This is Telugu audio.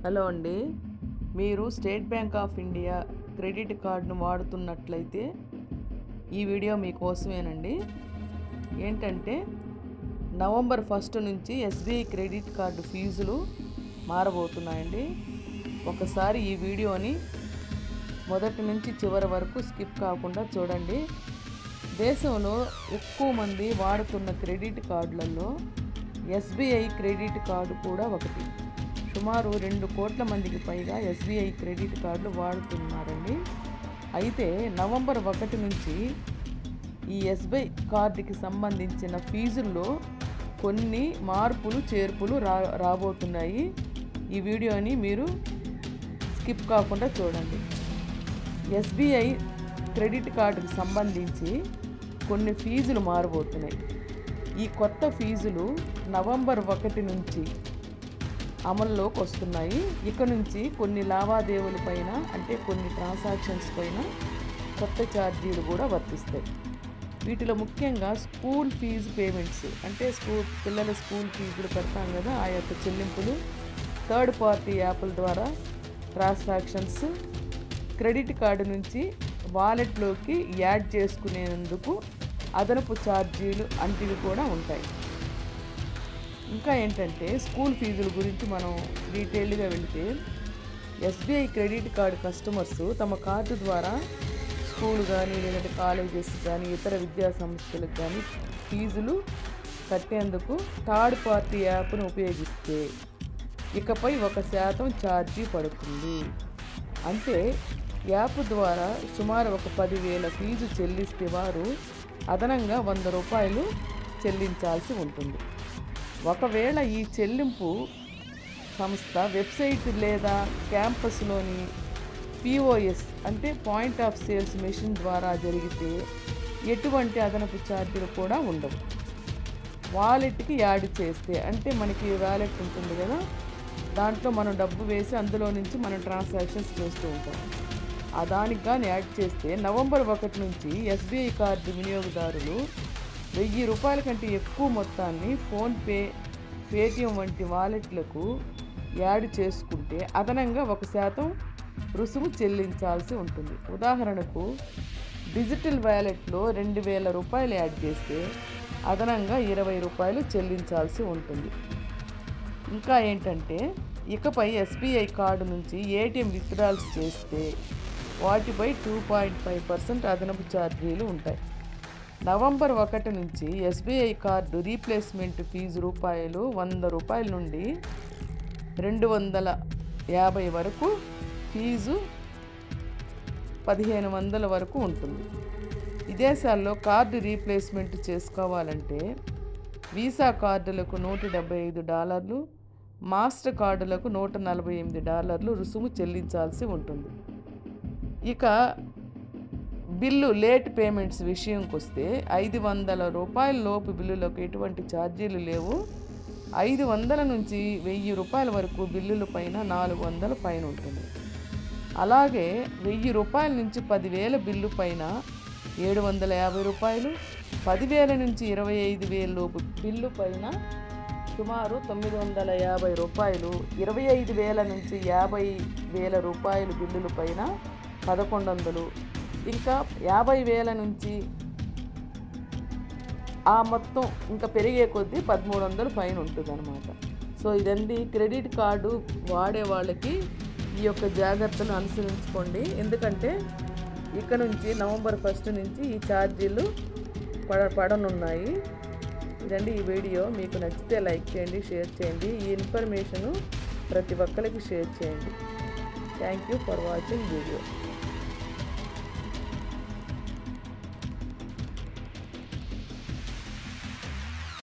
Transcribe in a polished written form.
హలో అండి, మీరు state bank of India credit కార్డును వాడుతున్నట్లయితే ఈ వీడియో మీకోసమేనండి. ఏంటంటే నవంబర్ 1 నుంచి ఎస్బీఐ క్రెడిట్ కార్డు ఫీజులు మారబోతున్నాయండి. ఒకసారి ఈ వీడియోని మొదటి నుంచి చివరి వరకు స్కిప్ కాకుండా చూడండి. దేశంలో ఎక్కువ మంది వాడుతున్న క్రెడిట్ కార్డులలో ఎస్బీఐ క్రెడిట్ కార్డు కూడా ఒకటి. సుమారు 2 కోట్ల మందికి పైగా ఎస్బీఐ క్రెడిట్ కార్డులు వాడుతున్నారండి. అయితే నవంబర్ 1 నుంచి ఈ ఎస్బీఐ కార్డుకి సంబంధించిన ఫీజుల్లో కొన్ని మార్పులు చేర్పులు రాబోతున్నాయి. ఈ వీడియోని మీరు స్కిప్ కాకుండా చూడండి. ఎస్బీఐ క్రెడిట్ కార్డుకి సంబంధించి కొన్ని ఫీజులు మారబోతున్నాయి. ఈ కొత్త ఫీజులు నవంబర్ 1 నుంచి అమల్లోకి వస్తున్నాయి. ఇక నుంచి కొన్ని లావాదేవీల పైన, అంటే కొన్ని ట్రాన్సాక్షన్స్ పైన కొత్త ఛార్జీలు కూడా వర్తిస్తాయి. వీటిలో ముఖ్యంగా స్కూల్ ఫీజు పేమెంట్స్, అంటే పిల్లల స్కూల్ ఫీజులు కడతాం కదా, ఆ యొక్క చెల్లింపులు, థర్డ్ పార్టీ యాప్ల ద్వారా ట్రాన్సాక్షన్స్, క్రెడిట్ కార్డు నుంచి వాలెట్లోకి యాడ్ చేసుకునేందుకు అదనపు ఛార్జీలు వంటివి కూడా ఉంటాయి. ఇంకా ఏంటంటే స్కూల్ ఫీజుల గురించి మనం డీటెయిల్గా వెళితే, ఎస్బీఐ క్రెడిట్ కార్డు కస్టమర్స్ తమ కార్డు ద్వారా స్కూల్ కానీ, లేదంటే కాలేజెస్ కానీ, ఇతర విద్యా సంస్థలకు కానీ ఫీజులు కట్టేందుకు థర్డ్ పార్టీ యాప్ను ఉపయోగిస్తే ఇకపై 1% ఛార్జీ పడుతుంది. అంటే యాప్ ద్వారా సుమారు 10,000 ఫీజు చెల్లిస్తే వారు అదనంగా ₹100 చెల్లించాల్సి ఉంటుంది. ఒకవేళ ఈ చెల్లింపు సంస్థ వెబ్సైట్ లేదా క్యాంపస్లోని పిఓఎస్, అంటే పాయింట్ ఆఫ్ సేల్స్ మెషిన్ ద్వారా జరిగితే ఎటువంటి అదనపు ఛార్జీలు కూడా ఉండవు. వాలెట్కి యాడ్ చేస్తే, అంటే మనకి వాలెట్ ఉంటుంది కదా, దాంట్లో మనం డబ్బు వేసి అందులో నుంచి మనం ట్రాన్సాక్షన్స్ చేస్తూ ఉంటాం. ఆ దానికి కానీ యాడ్ చేస్తే నవంబర్ 1 నుంచి ఎస్బీఐ కార్డు వినియోగదారులు ₹1,000 కంటే ఎక్కువ మొత్తాన్ని ఫోన్పే, పేటిఎం వంటి వాలెట్లకు యాడ్ చేసుకుంటే అదనంగా 1% రుసుము చెల్లించాల్సి ఉంటుంది. ఉదాహరణకు డిజిటల్ వాలెట్లో ₹2,000 యాడ్ చేస్తే అదనంగా ₹20 చెల్లించాల్సి ఉంటుంది. ఇంకా ఏంటంటే ఇకపై ఎస్బీఐ కార్డు నుంచి ఏటీఎం విత్డ్రాల్స్ చేస్తే వాటిపై 2.5% అదనపు ఛార్జీలు ఉంటాయి. నవంబర్ 1 నుంచి ఎస్బీఐ కార్డు రీప్లేస్మెంట్ ఫీజు ₹100 నుండి $250 వరకు, ఫీజు $1,500 వరకు ఉంటుంది. విదేశాల్లో కార్డు రీప్లేస్మెంట్ చేసుకోవాలంటే వీసా కార్డులకు $175, మాస్టర్ కార్డులకు $148 రుసుము చెల్లించాల్సి ఉంటుంది. ఇక బిల్లు లేట్ పేమెంట్స్ విషయంకి వస్తే $500 లోపు బిల్లులకు ఎటువంటి ఛార్జీలు లేవు. 500 నుంచి ₹1,000 వరకు బిల్లుల పైన $400 ఫైన్ ఉంటుంది. అలాగే ₹1,000 నుంచి 10,000 బిల్లు పైన $750, 10,000 నుంచి 25,000 లోపు బిల్లు పైన సుమారు $950, 25,000 నుంచి ₹50,000 బిల్లుల పైన $1,100, ఇంకా 50,000 నుంచి ఆ మొత్తం ఇంకా పెరిగే కొద్దీ $1,300 ఫైన్ ఉంటుంది అన్నమాట. సో ఇదండి క్రెడిట్ కార్డు వాడే వాళ్ళకి ఈ యొక్క జాగ్రత్తలు అనుసరించుకోండి. ఎందుకంటే ఇక నుంచి నవంబర్ 1 నుంచి ఈ ఛార్జీలు పడనున్నాయి. ఇదండి ఈ వీడియో. మీకు నచ్చితే లైక్ చేయండి, షేర్ చేయండి. ఈ ఇన్ఫర్మేషను ప్రతి ఒక్కరికి షేర్ చేయండి. Thank you for watching video.